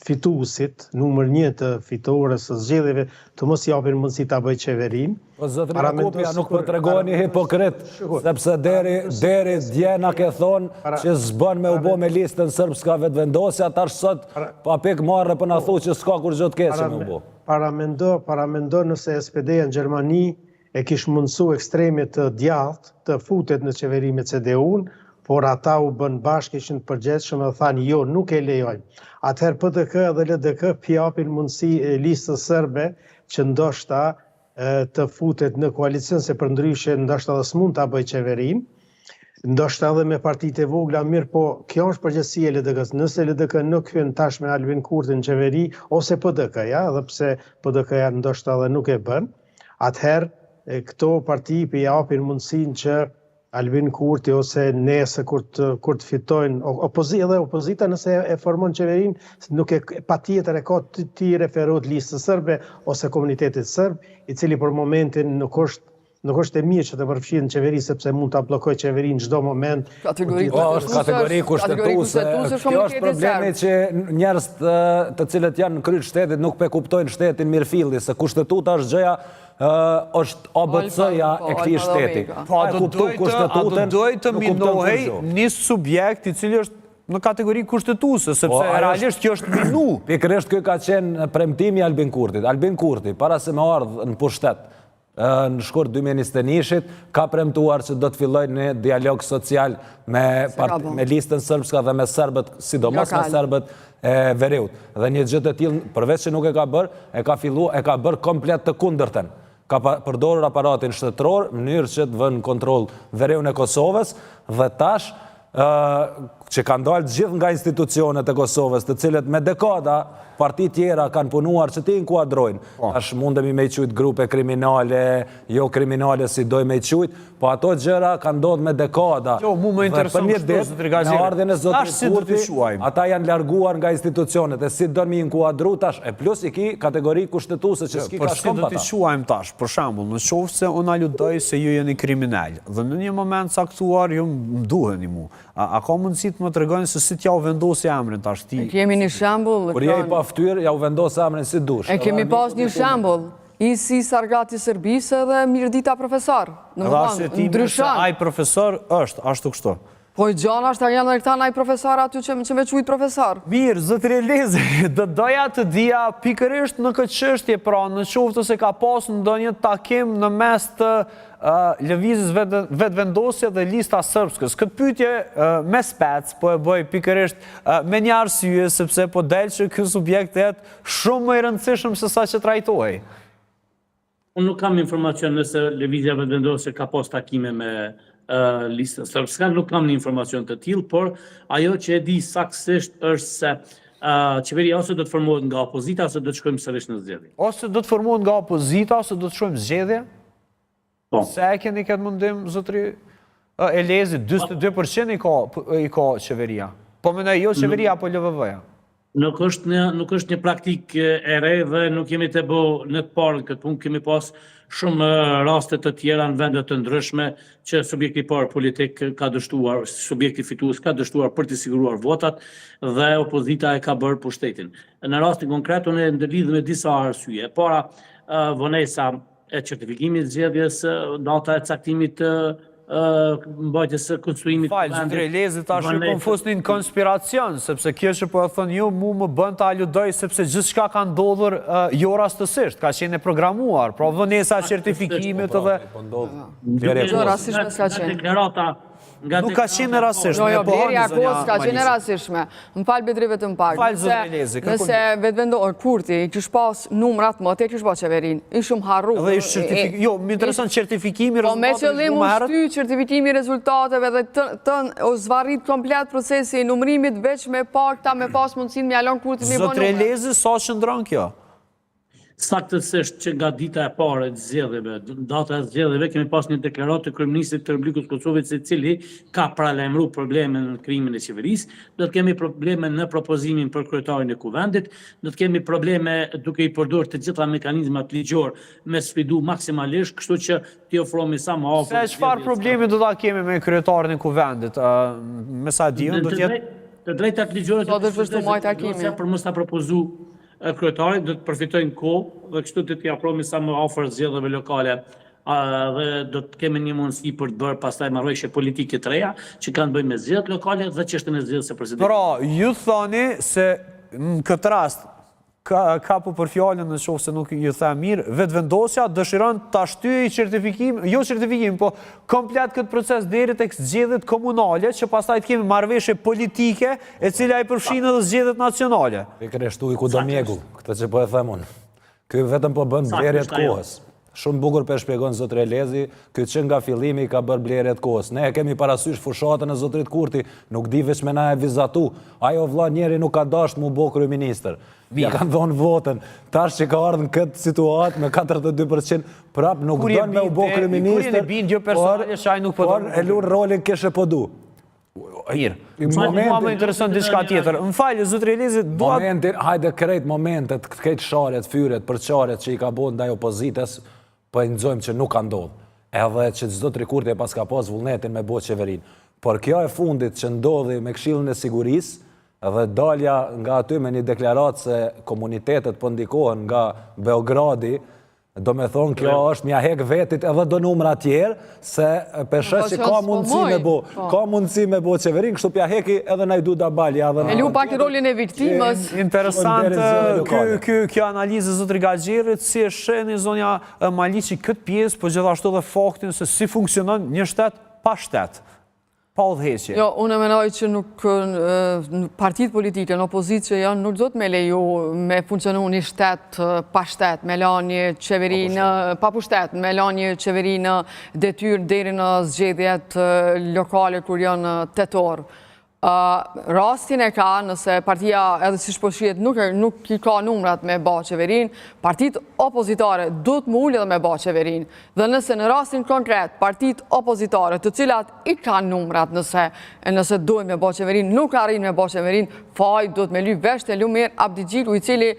fituesit, numër 1 të fitores së zgjedhjeve, të mos japin mundësi ta bëjë qeverinë. Po zotri Jakupia nuk po tregoni hipokrit, sepse deri dje na ke thonë që s'bën me u bë me listën sërbska vetëvendosja, tash sot pa pik marrë po na thu që s'ka kur gjë të keqe me u bë. Paramendo nëse SPD-ja në Gjermani e kish mundësu ekstremit të djathtë të futet në qeveri me CDU-n, por ata u bën bashkë, ishin të përgjithshëm dhe thanë jo, nuk e lejojnë. Atëherë PDK dhe LDK japin mundësi listës serbe që ndoshta të futet në koalicion, se për ndryshe ndoshta dhe s'mund ta bëjë qeverinë, ndoshta edhe me partitë e vogla, mirë, po kjo është përgjegjësia e LDK-s. Nëse LDK nuk hyn tash me Albin Kurti në qeveri, ose PDK-ja, edhe pse PDK-ja ndoshta edhe nuk e bën, atëherë këto parti i japin mundësinë që Albin Kurti ose nese kur të fitojnë, edhe opozita nëse e formon qeverinë, nuk e patjetër e ka ti referohet listës serbe ose komunitetit serb, i cili për momentin nuk është e mirë që të përfshihet në qeveri, sepse mund ta bllokojë qeverinë çdo moment. Është kategori kushtetuese. Kjo është problemi që njerëz të cilët janë në krye shtetit nuk pe kuptojnë shtetin mirëfilli, se kushtetuta është gjëja është ABC-ja e këtij shteti. Po a do dojë të minohej një subjekt i cili është në kategori kushtetuese, sepse realisht kjo është minu. Pikërisht kjo ka qenë premtimi i Albin Kurtit. Albin Kurti, para se me ardhë në pushtet në shkurt 2021-shit, ka premtuar që do të fillojë një dialog social me listën sërbska dhe me serbët, sidomos me serbët e Veriut. Dhe një gjë të tillë, përveç që nuk e ka bërë, e ka bërë komplet të kundërtën. Ka përdorur aparatin shtetëror në mënyrë që të vënë kontroll Veriun e Kosovës dhe tash që kanë dalë gjithë nga institucionet e Kosovës, të cilët me dekada parti tjera kanë punuar që ti inkuadrojnë. Tash mundemi me i qujtë grupe kriminale, jo kriminale si doj me i qujtë, po ato gjëra kanë ndodhur me dekada. Jo, mu më intereson kështu, zotri Gaxheri. Në ardhjen e zotrit Kurti, ata janë larguar nga institucionet, e si do mi inkuadru tash, e plus i ki kategori kushtetuese që s'ki ka shkom do t'i quajmë tash, për shembull, në qoftë se unë aludoj se ju jeni kriminal, dhe në një moment caktuar ju më duheni mu. A ka mundësi të më tregoni se si t'ja u vendosi emrin tash ti? Kemi një shembull. Kur je i paftyrë, ja u vendos emrin si dush. E kemi pas një shembull. Isi Sargati Serbisë dhe Mirdita profesor. Ndryshon. Ai profesor është ashtu kështu. Po i gjana është janë dhe këta naj profesor aty që me quajtë profesor. Mirë, zotri Elezi, doja të dija pikërisht në këtë çështje, pra në qoftë se ka pas ndonjë takim në mes të lëvizjes vetëvendosje dhe lista sërbskës. Këtë pyetje me spec po e bëj pikërisht me një arsye, sepse po del që ky subjekt jetë shumë më i rëndësishëm se sa që trajtohej. Unë nuk kam informacion nëse lëvizja vetëvendosje ka pas takime me listën sërbska, nuk kam një informacion të tillë, por ajo që e di saktësisht është se qeveria ose do të formohet nga opozita ose do të shkojmë sërish në zgjedhje. Ose do të formohet nga opozita ose do të shkojmë zgjedhje? Po. Se e keni këtë mundim, zotri Elezi, 42% i ka qeveria. Po mendoj jo qeveria apo LVV-ja? Nuk është një praktik e re dhe nuk jemi të bë në të parë këtë punë, kemi pas shumë raste të tjera në vendet të ndryshme që subjekti parë politik ka dështuar, subjekti fitues ka dështuar për të siguruar votat dhe opozita e ka bërë pushtetin. Në rastin konkret, unë ndërlidh me disa arsye. Para vonesa e certifikimit zgjedhjes, data e caktimit të mbajtjes së konstruimit. Falë, zëndre, lezi ta shikon fusni në konspiracion, sepse kjo që po e thënë ju, mu më bën të aludoj, sepse gjithë shka ka ndodhur jo rastësisht, ka qenë e programuar, pra vënesa certifikimit dhe... Nuk ka qenë rasishme. Jo, blerja kohës ka qenë rasishme. Më falë bedrive të më pak. Falë zëndre lezi. Nëse vetëvendojë Kurti, kish pas numrat më, te kish pa qeverin, ishëm harru. Jo, më intereson certifikimi, po me qëllim u shty certifikimi rezultateve dhe të zvarrit komplet procesi i numrimit veç me pak ta me pas mundësin me alon Kurti me Zotre lezi, sa shëndron kjo? Saktësisht që nga dita e parë e zgjedhjeve, data e zgjedhjeve, kemi pas një deklaratë të kryeministit të Republikës Kosovës, se cili ka paralajmëruar probleme në krimin e qeverisë, do të kemi probleme në propozimin për kryetarin e kuvendit, do të kemi probleme duke i përdorur të gjitha mekanizmat ligjor me sfidu maksimalisht, kështu që t'i ofrohemi sa më afër. Se çfarë problemi do ta kemi me kryetarin e kuvendit? Me sa diun do të jetë të drejtat ligjore për mos ta propozu kryetarit, do të përfitojnë kohë dhe kështu të t'i afrohemi sa më afër zgjedhjeve lokale dhe do të kemi një mundësi për të bërë pastaj marrëveshje politike të reja që kanë bëjnë me zgjedhjet lokale dhe çështën e zgjedhjes së presidentit. Pra, ju thoni se në këtë rast ka po për fjallën në shofë se nuk ju the mirë, vetëvendosja dëshiron të ashtyej certifikim, jo certifikim, po komplet këtë proces deri tek zgjedhjet komunale, që pastaj të kemi marrëveshje politike, e cila i përfshin edhe zgjedhjet nacionale. Pikërisht ku do mjegull, këtë që po e them unë. Ky vetëm po bën blerjet kohës. Shumë bukur për shpjegon Zotre Lezi, këtë që nga fillimi ka bërë blerjet kohës. Ne kemi parasysh fushatën e Zotrit Kurti, nuk di veç me na e vizatu. Ajo vlla njeri nuk ka dasht mu bo kryeministër. Ja kanë dhonë votën. Tash që ka ardhë në këtë situatë me 42%, prap nuk dënë me u bo kryeministër, por e lurë rolin kështë po du. Mirë, mua më intereson diçka tjetër. Më falë, Zotre Lezi, momentin, hajde krejt momentet, krejt sharet, fyret, përqaret që i ka bo ndaj opozitës, po e nëzojmë që nuk ka ndodhë. Edhe që çdo Kurti e pas ka pas vullnetin me bo qeverin. Por kjo e fundit që ndodhi me Këshillin e Sigurisë, edhe dalja nga aty me një deklaratë se komunitetet po ndikohen nga Beogradi, do me thonë kjo është mja hek vetit edhe do numra tjerë, se peshes që ka mundësi me bo qeverin, kështu pja heki edhe na i du da balja. E lu pak rolin e viktimës. Interesant kjo analizë Zotri Gaxhirit, si e sheni zonja Maliqi këtë pjesë, po gjithashtu dhe faktin se si funksionon një shtet pa shtet. Pa udhëheqje. Jo, unë menoj që nuk partitë politike në opozitë që janë nuk do të me leju me funksionu një shtet pa shtet, me la një qeveri në pa pushtet, me la një qeveri në detyrë deri në zgjedhjet lokale kur janë tetor. Rastin e ka nëse partia edhe si shposhiet nuk i ka numrat me ba qeverin, partit opozitare du të më ullë edhe me ba qeverin. Dhe nëse në rastin konkret, partit opozitare të cilat i ka numrat nëse dojnë me ba qeverin, nuk arrin me ba qeverin, faj du të me ly vesh të Lumir Abdi Xhiku, i cili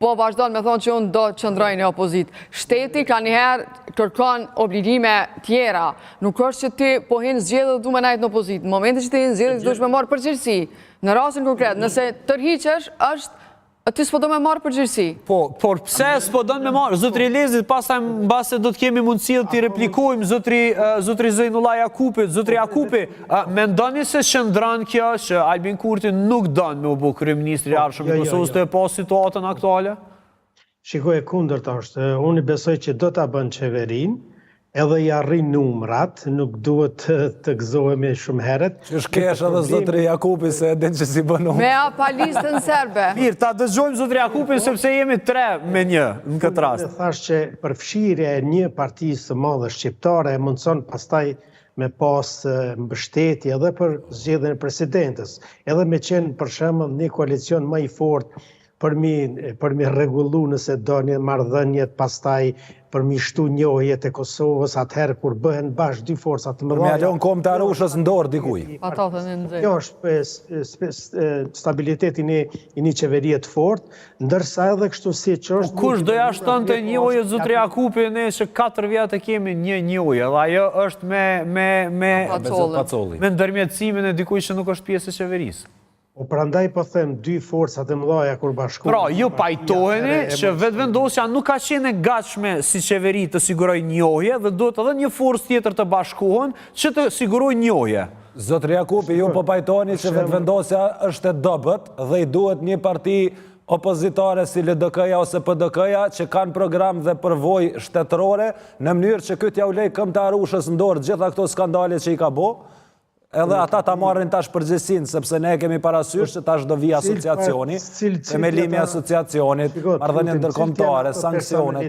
po vazhdon me thonë që unë do të qëndrojnë e opozit. Shteti ka njëherë kërkon obligime tjera. Nuk është që ti po hinë zgjedhë dhe du me najtë në opozit. Në momentin që ti hinë zgjedhë, du shme marë përgjërsi. Në rasin konkret, nëse tërhiqesh, është ti s'po do me marë përgjërsi. Por pse s'po do me marë? Zotri Lezit, pasaj në base do të kemi mundësi të replikojmë Zotri Zejnullah Jakupi. Zotri Jakupi, me ndoni se shëndran kjo që Albin Kurti nuk donë me u bu kryeministri arshëm i Kosovës të e pas situatën aktuale? Shikoj e kundërt është, unë i besoj që do të bën qeverin, edhe i arrin numrat, nuk duhet të gëzohemi shumë heret. Që shkesh edhe Zotri Jakupi se edhin që si bënu. Me apa listën serbe. Mirë, ta dëgjojmë Zotri Jakupi sepse jemi 3 me 1 në këtë rast. Unë thash që përfshirja e një partisë të madhe shqiptare e mundson pastaj me pas mbështetje edhe për zgjedhjen e presidentës, edhe me qenë për shembull një koalicion më i fortë për mi rregullu nëse do një marrëdhëniet pastaj për mi shtu njohjet e Kosovës atëherë kur bëhen bashkë dy forcat të mëdha. Me alon kom të arushës ndorë dikuj. Kjo është stabilitetin e një qeverie të fortë, ndërsa edhe kështu si që është... Kush do ja shton të njohje Zotri Jakupi, ne që 4 vjetë kemi një njohje, dhe ajo është me ndërmjetësimin e dikuj që nuk është pjesë e qeverisë. O prandaj po them dy forcat e mëdha kur bashkohen. Pra, ju pajtoheni që vetëvendosja nuk ka qenë e gatshme si qeveri të siguroj njohje dhe duhet edhe një forcë tjetër të bashkohen që të siguroj njohje. Zotri Jakupi, ju po pajtoheni që vetëvendosja është e dobët dhe i duhet një parti opozitare si LDK-ja ose PDK-ja që kanë program dhe përvojë shtetërore në mënyrë që këtë ja u lej këmbë të Arushës në dorë gjitha këto skandale që i ka bo. Edhe ata ta marrin tash përgjegjësinë, sepse ne kemi parasysh që tash do vi asociacioni, themelimi i asociacionit, marrëdhënie ndërkombëtare, sanksione.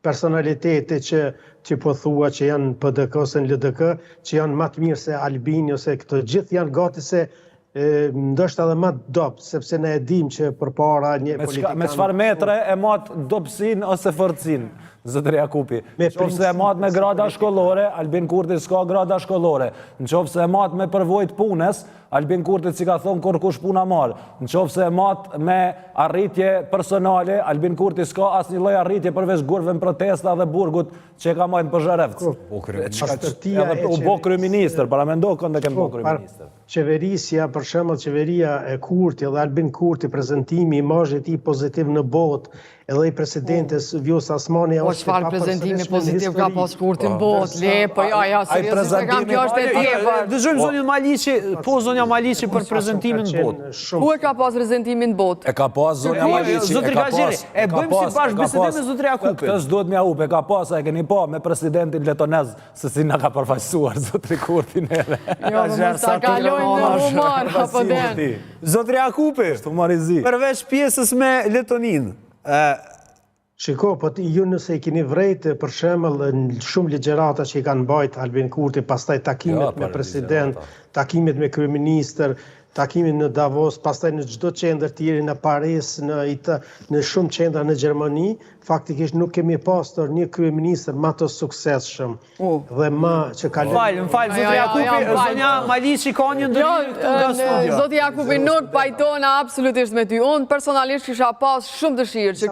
Personalitete që po thua që janë PDK ose në LDK, që janë më të mirë se Albini ose këto gjithë janë gati se ndoshta edhe më dobët, sepse ne e dim që përpara një politikan... Me çfarë metre e matë dobësinë ose forcinë? Zotri Jakupi, në qofë se e matë me grada shkollore, Albin Kurti s'ka grada shkollore. Në qofë se e matë me përvojt punës, Albin Kurti si ka thonë kur kush puna marë. Në qofë se e matë me arritje personale, Albin Kurti s'ka asë një lloj arritje përveç gurve në protesta dhe burgut që e ka majtë për Zharevcë. U bo kryeministër, para me ndo kënë dhe kemë bo kryeministër. Qeverisja, për shembull qeveria e Kurti dhe Albin Kurti, prezentimi imazhit i pozitiv në botë, edhe i presidentes Vjosa Osmani... Po çfarë prezentimi pozitiv ka pas Kurti në botë, le, po ja, seriozisht e kam kjo është e tjepër. Dëgjojmë zonjën Maliqi, po zonja Maliqi për prezentimin në botë. Ku e ka pas prezentimin në botë? E ka pas zonja Maliqi, Zotri Gaxhiri, e bëjmë si bashkë bisedim me Zotri Jakupin. Këtë s'duhet m'ja hup, e ka pas, e keni pa me presidentin letonez, se si na ka përfaqësuar Zotri Kurtin edhe. Jo, më ta kalojnë në humor, apo den. Zotri Jakupi, përveç pjesës me Letonin, Shiko, po ju nëse i keni vrejtë për shembull në shumë ligjërata që i kanë bajt Albin Kurti, pastaj takimet me president, takimet me kryeministër, takimin në Davos, pastaj në çdo qendër tjetër në Paris, në shumë qendra në Gjermani, faktikisht nuk kemi pasur një kryeministër më të suksesshëm dhe më që ka Më fal, Zotri Jakupi, zonja Maliqi ka një ndërhyrje këtu nga studio. Zoti Jakupi nuk pajtona absolutisht me ty. Unë personalisht kisha pas shumë dëshirë që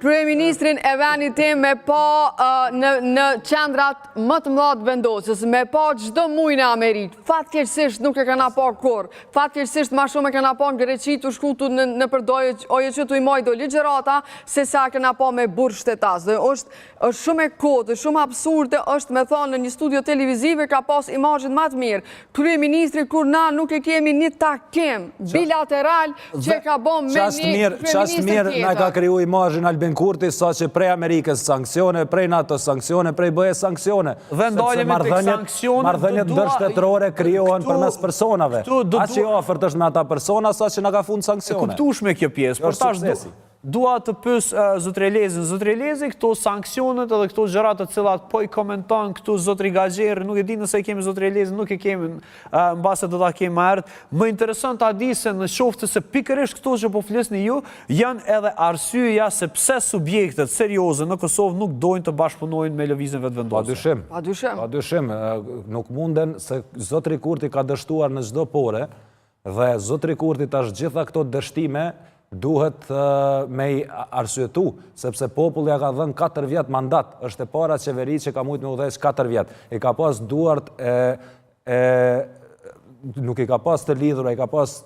kryeministrin e vendit tim me pa në qendrat më të mëdha të vendosjes, me pa çdo muaj në Amerikë. Fatkeqësisht nuk e kanë pa kur. Fatkeqësisht më shumë e kanë pa në Greqi të shkutu në përdojë oje që tu i moj do ligjërata se sa këna pa me burë shtetas. Dhe është shumë e kotë, shumë absurde, është me thonë në një studio televizive ka pas imazhin më të mirë. Kryeministri kur na nuk e kemi një takim bilateral që ka bom me një kryeministër Qashtë mirë na ka kriju imazhin Albin Kurti, sa që prej Amerikës sanksione, prej NATO sanksione, prej BE sanksione. Dhe ndalemi tek sanksionet. Marrëdhëniet ndërshtetërore krijohen përmes personave. Aq i afërt është me ata persona sa që na ka fund sanksione. Kuptueshme kjo pjesë, por tash dua të pyes Zotri Elezin. Zotri Elezi, këto sanksionet edhe këto gjëra të cilat po i komenton këtu Zotri Gaxhiri, nuk e di nëse e kemi Zotri Elezin, nuk e kemi, mbase do ta kemi më herët. Më intereson ta di se në qoftë se pikërisht këto që po flisni ju janë edhe arsyeja se pse subjektet serioze në Kosovë nuk dojnë të bashkëpunojnë me lëvizjen vetëvendosje. Padyshim, nuk munden se Zotri Kurti ka dështuar në çdo pore dhe Zotri Kurti tash gjitha këto dështime duhet me i arsyetu, sepse populli ka dhënë 4 vjet mandat, është e para qeveri që ka mujtë me udhëheq 4 vjet. I ka pas duart nuk i ka pas të lidhura, i ka pas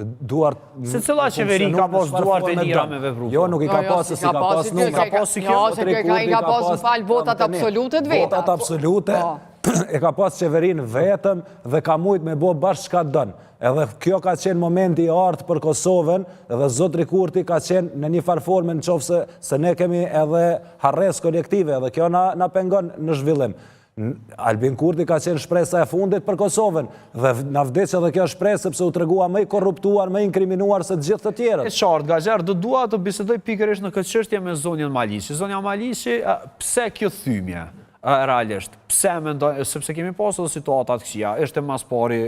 duart... Se cila qeveri ka pas duart e lidhura me vepru? Jo, nuk i ka pas, se si ka pas nuk. Ka pas si kjo? I ka pas në falë votat absolute të veta. Votat absolute, e ka pas qeverinë vetëm dhe ka mujtë me bo bashkë çka dënë. Edhe kjo ka qenë momenti i artë për Kosovën dhe Zotri Kurti ka qenë në një farforme në qofë se ne kemi edhe harres kolektive dhe kjo na pengon në zhvillim. Albin Kurti ka qenë shpresa e fundit për Kosovën dhe na vdes edhe kjo shpresë sepse u tregua më i korruptuar, më i inkriminuar se të gjithë të tjerët. E qartë, Gaxher, do dua të bisedoj pikërisht në këtë çështje me zonjën Maliqi. Zonja Maliqi, pse kjo thymje? Realisht, pse mendoj, sepse kemi pasur situatat këqija, është mas pari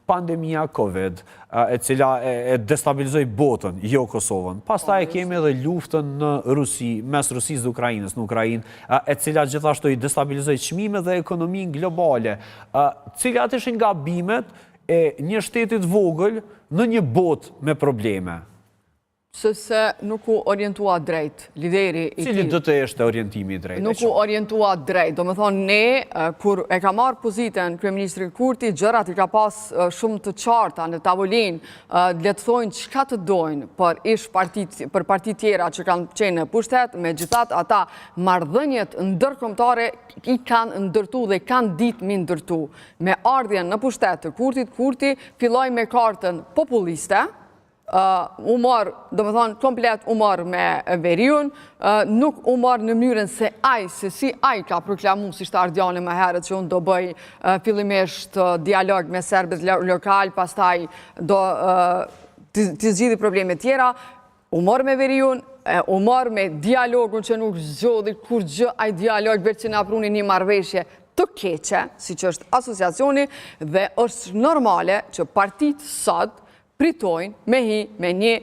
pandemia COVID, e cila e destabilizoi botën, jo Kosovën. Pastaj kemi edhe luftën në Rusi, mes Rusisë dhe Ukrainës në Ukrainë, e cila gjithashtu i destabilizoi çmimet dhe ekonominë globale. Cilat ishin gabimet e një shtetit vogël në një botë me probleme? Sëse nuk u orientua drejt, lideri i Cili do të ishte orientimi i drejt? Nuk u orientua drejt, do me thonë ne, kur e ka marrë pozitën Kryeministri Kurti, gjërat i ka pas shumë të qarta në tavolin, le të thojnë çka të dojnë për partit tjera që kanë qenë në pushtet, me gjithat ata marrëdhëniet ndërkombëtare i kanë ndërtu dhe kanë ditë mi ndërtu. Me ardhjen në pushtet të Kurtit, Kurti filloi me kartën populiste, u marë, do me thonë, komplet u marë me Veriun, nuk u marë në mënyrën se si aj ka proklamu, si shtë Ardiani më herët që unë do bëj fillimisht dialog me serbet lokal, pastaj do të zgjidhi probleme tjera, u marë me Veriun, u marë me dialogun që nuk zgjodhi kur gjë aj dialog, veç që na pruni një marrëveshje të keqe, si që është asociacioni, dhe është normale që partit sot pritojnë me një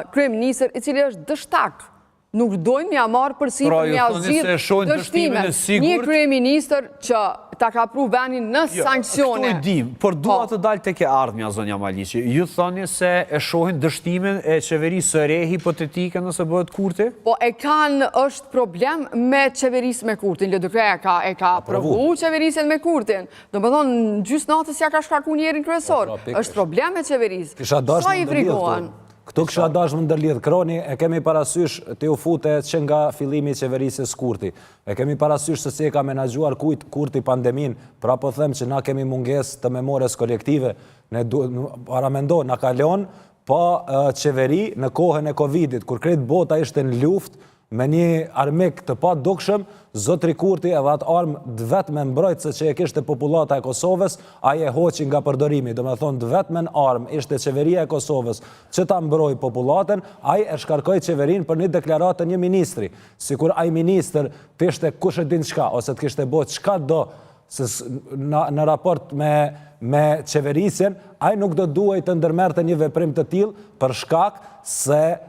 kryeministër i cili është dështak. Nuk dojnë mja marë përsi për mja zhjith dështime. Një kryeministër që ta ka pru venin në sankcione. Këto e dim, por dua të dalë të ke ardhmja, zonja Maliqi. Ju thoni se e shohin dështimin e qeverisë së re hipotetike nëse bëhet Kurti? Po e kanë është problem me qeverisë me Kurtin. Lëdukreja e ka provu qeverisën me Kurtin. Do më thonë, në gjysë natës ja ka shkaku njerin kryesor. është problem me qeverisë. Sa i frikohen? Këtu kësha dashmë ndërlidh kroni, e kemi parasysh të u fute që nga fillimi qeverisës Kurti. E kemi parasysh se si e ka menagjuar Kurti pandemin, pra po them që na kemi munges të memores kolektive, paramendo, na kalon, pa qeveri në kohën e Covidit, kur kretë bota ishte në luft, me një armik të pa dukshëm, Zotri Kurti edhe atë armë vetë me mbrojtëse që e kishte populata e Kosovës, aje hoqin nga përdorimi. Do me thonë, vetë me në armë ishte qeveria e Kosovës që ta mbroj populatën, aje e shkarkoj qeverin për një deklaratë një ministri. Sikur aje minister të ishte kush e din qka, ose të kishte bot qka do, në raport me qeverisjen, aje nuk do duaj të ndërmerte një veprim të tilë për shkak se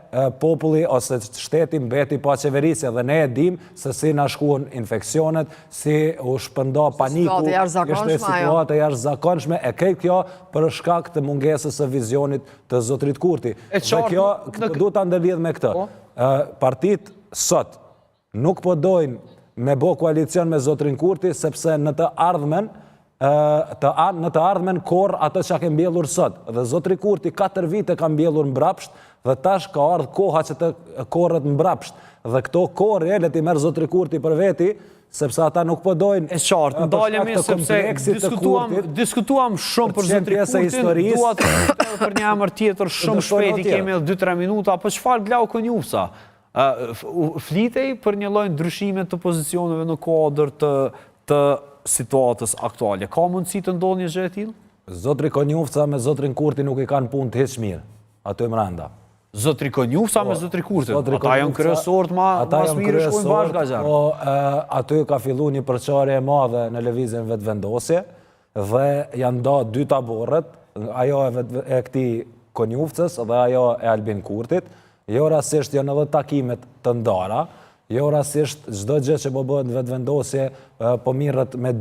populli ose shteti mbeti pa qeverisje dhe ne e dim se si na shkuan infeksionet, si u shpënda paniku, ishte situatë jashtëzakonshme, e krejt kjo për shkak të mungesës së vizionit të Zotrit Kurti. Dhe kjo duhet ta ndërlidh me këtë. Partit sot nuk po dojnë me bo koalicion me Zotrin Kurti, sepse në të ardhmen korë ato që ke mbjellur sot. Dhe Zotri Kurti 4 vite ka mbjellur mbrapsht, dhe tash ka ardhë koha që të korët mbrapsht. Dhe këto korë e leti merë Zotri Kurti për veti, sepse ata nuk po dojnë e qartë, ndalemi sepse diskutuam shumë për Zotri Kurtin, duat për një emër tjetër shumë shpejt, i kemi 2-3 minuta, po çfarë Glau Konjufsa? Flitej për një lloj ndryshime të pozicioneve në kuadër të situatës aktuale. Ka mundësi të ndodhë një gjë e tillë? Zotri Konjufsa me Zotrin Kurti nuk i kanë punë të hiç mirë, aty mrenda. Zotri Konjufsa me Zotri Kurti? Ata janë kryesorët mas mirë shkojnë bashkë ka gjatë. Po aty ka fillu një përçarje e madhe në lëvizjen vetëvendosje dhe janë da 2 taborët, ajo e këtij Konjufcës dhe ajo e Albin Kurtit. Jo rasisht janë edhe takimet të ndara, jo rasisht çdo gjë që po bëhet në vetëvendosje po mirret me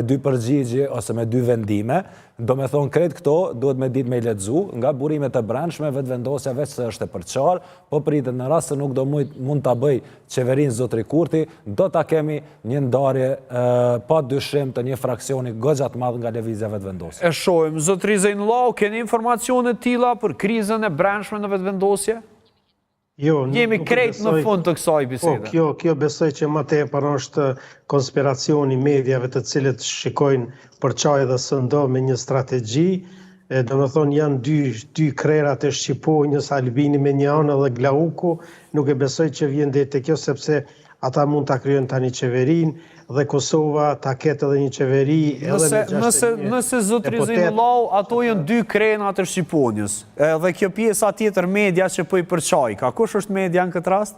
dy përgjigje ose me 2 vendime. Do me thonë krejt këto duhet me ditë me i lexu, nga burimet e brendshme vetëvendosja veç se është e përçar, po pritet në rast se nuk do mund ta bëj qeverinë Zotri Kurti, do ta kemi një ndarje pa dyshim të një fraksioni goxha të madh nga lëvizja vetëvendosje. E shohim, Zotri Zejnullau, keni informacione tilla për krizën e brendshme në vetëvendosje? Jemi krejt në fund të kësaj bisede. Kjo besoj që më tepër është konspiracioni mediave të cilët shikojnë përçarje dhe SND me një strategji. Do me thonë janë dy krerat e shqiponjës, Albini me një anë dhe Glauku. Nuk e besoj që vjen deri te kjo sepse ata mund ta krijojnë tani qeverinë dhe Kosova ta ketë edhe një qeveri edhe me 61. Nëse Zotri Zejnullau, ato janë 2 krenat e shqiponjës. Dhe kjo pjesa tjetër media që po i përçaj, ka kush është media në këtë rast?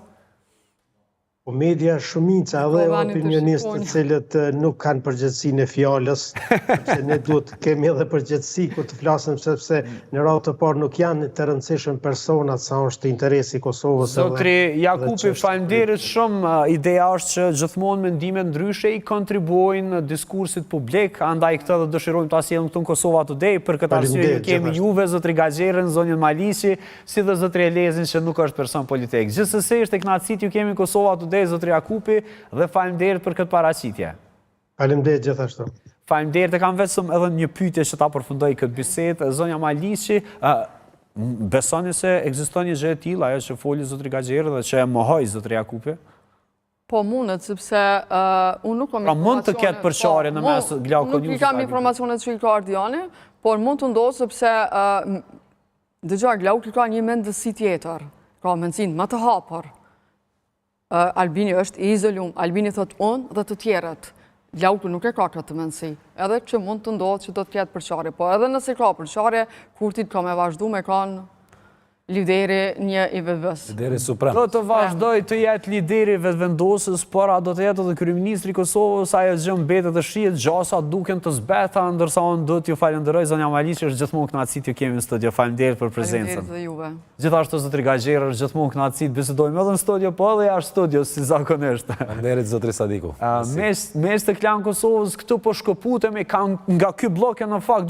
Po media shumica edhe opinionistët cilët nuk kanë përgjithësinë e fjalës, sepse ne duhet të kemi edhe përgjithësi ku të flasim, sepse në radhë të parë nuk janë të rëndësishëm personat sa është interesi i Kosovës. Zotri Jakupi, faleminderit shumë. Ideja është që gjithmonë mendimet ndryshe i kontribuojnë diskursit publik, andaj këtë dhe dëshirojmë ta sjellëm këtu në Kosova Today. Për këtë arsye ju kemi juve, zotri Gaxherën, zonjën Maliqi, si dhe zotri Elezin që nuk është person politik. Gjithsesi është e kënaqësi ju kemi në Kosova Today, zotri Jakupi, dhe faleminderit për këtë paraqitje. Faleminderit gjithashtu. Faleminderit, e kam vetëm edhe një pyetje që ta përfundoj këtë bisedë. Zonja Maliqi, besoni se ekziston një gjë e tillë, ajo që foli zotri Gaxherë dhe që e mohoi zotri Jakupi? Po mundet, sepse unë nuk kam informacione... Pra mund të ketë përqarje në mes Glauko News? Nuk kam informacione që i ka Ardiani, por mund të ndodhë sepse dëgja Glauko ka një mendësi tjetër, ka mendësinë më të hapur. Albini është i izolum, Albini thot unë dhe të tjerët. Glauko nuk e ka këtë mendësi, edhe që mund të ndodhë që do të ketë përqarje, po edhe nëse ka përqarje, Kurtit ka me vazhdu me kanë lideri një i vetëvendosës. Lideri suprem. Do të vazhdoj të jetë lideri vetëvendosës, por a do të jetë edhe kryeministri i Kosovës, ajo gjë mbetet të shihet, gjasa duken të zbeta, ndërsa unë do t'ju falenderoj, zonja Maliqi, është gjithmonë kënaqësi t'ju kemi në studio. Faleminderit për prezencën. Faleminderit dhe juve. Gjithashtu zotri Gaxherë, është gjithmonë kënaqësi të bisedojmë edhe në studio, po edhe jashtë studios, si zakonisht. Faleminderit zotri Sadiku. Mes të Klan Kosovës këtu po shkëputemi nga ky blok në fakt